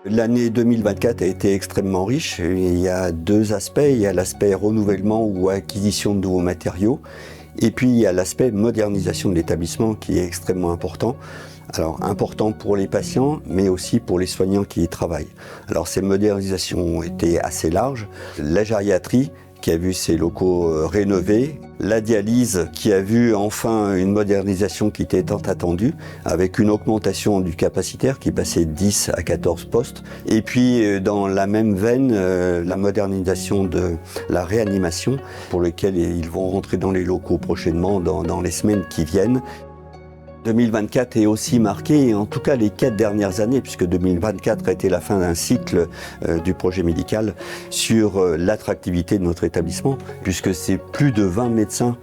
L'année 2024 a été extrêmement riche. Il y a deux aspects. Il y a l'aspect renouvellement ou acquisition de nouveaux matériaux. Et puis il y a l'aspect modernisation de l'établissement qui est extrêmement important. Alors important pour les patients, mais aussi pour les soignants qui y travaillent. Alors ces modernisations ont été assez larges. La gériatrie qui a vu ses locaux rénovés, la dialyse qui a vu enfin une modernisation qui était tant attendue, avec une augmentation du capacitaire qui passait de 10 à 14 postes. Et puis dans la même veine, la modernisation de la réanimation, pour lequel ils vont rentrer dans les locaux prochainement, dans les semaines qui viennent. 2024 est aussi marqué, en tout cas les 4 dernières années, puisque 2024 a été la fin d'un cycle du projet médical sur l'attractivité de notre établissement, puisque c'est plus de 20 médecins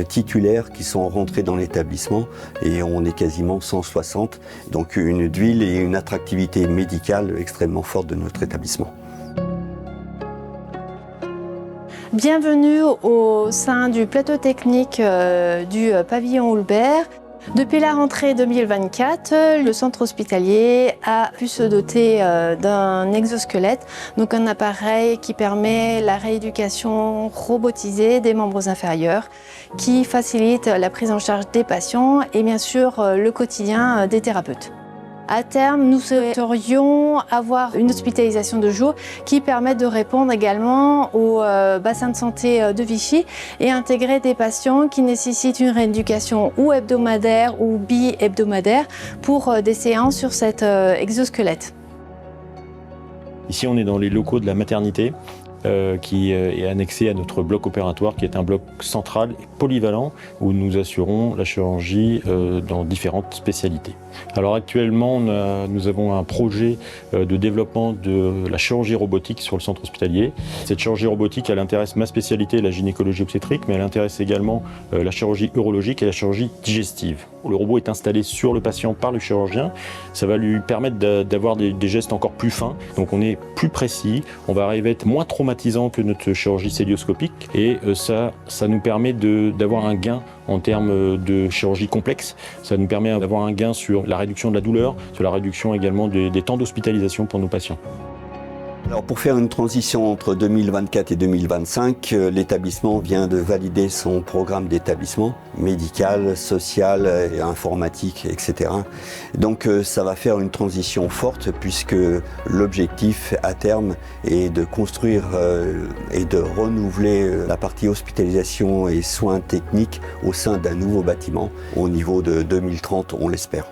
titulaires qui sont rentrés dans l'établissement et on est quasiment 160, donc une huile et une attractivité médicale extrêmement forte de notre établissement. Bienvenue au sein du plateau technique du pavillon Houlbert. Depuis la rentrée 2024, le centre hospitalier a pu se doter d'un exosquelette, donc un appareil qui permet la rééducation robotisée des membres inférieurs, qui facilite la prise en charge des patients et bien sûr le quotidien des thérapeutes. À terme, nous souhaiterions avoir une hospitalisation de jour qui permette de répondre également au bassin de santé de Vichy et intégrer des patients qui nécessitent une rééducation ou hebdomadaire ou bi-hebdomadaire pour des séances sur cet exosquelette. Ici, on est dans les locaux de la maternité. Qui est annexé à notre bloc opératoire, qui est un bloc central et polyvalent où nous assurons la chirurgie dans différentes spécialités. Alors actuellement, nous avons un projet de développement de la chirurgie robotique sur le centre hospitalier. Cette chirurgie robotique, elle intéresse ma spécialité, la gynécologie obstétrique, mais elle intéresse également la chirurgie urologique et la chirurgie digestive. Le robot est installé sur le patient par le chirurgien. Ça va lui permettre d'avoir des gestes encore plus fins. Donc on est plus précis, on va arriver à être moins traumatisant que notre chirurgie célioscopique. Et ça nous permet d'avoir un gain en termes de chirurgie complexe. Ça nous permet d'avoir un gain sur la réduction de la douleur, sur la réduction également des temps d'hospitalisation pour nos patients. Alors pour faire une transition entre 2024 et 2025, l'établissement vient de valider son programme d'établissement médical, social, et informatique, etc. Donc ça va faire une transition forte puisque l'objectif à terme est de construire et de renouveler la partie hospitalisation et soins techniques au sein d'un nouveau bâtiment au niveau de 2030, on l'espère.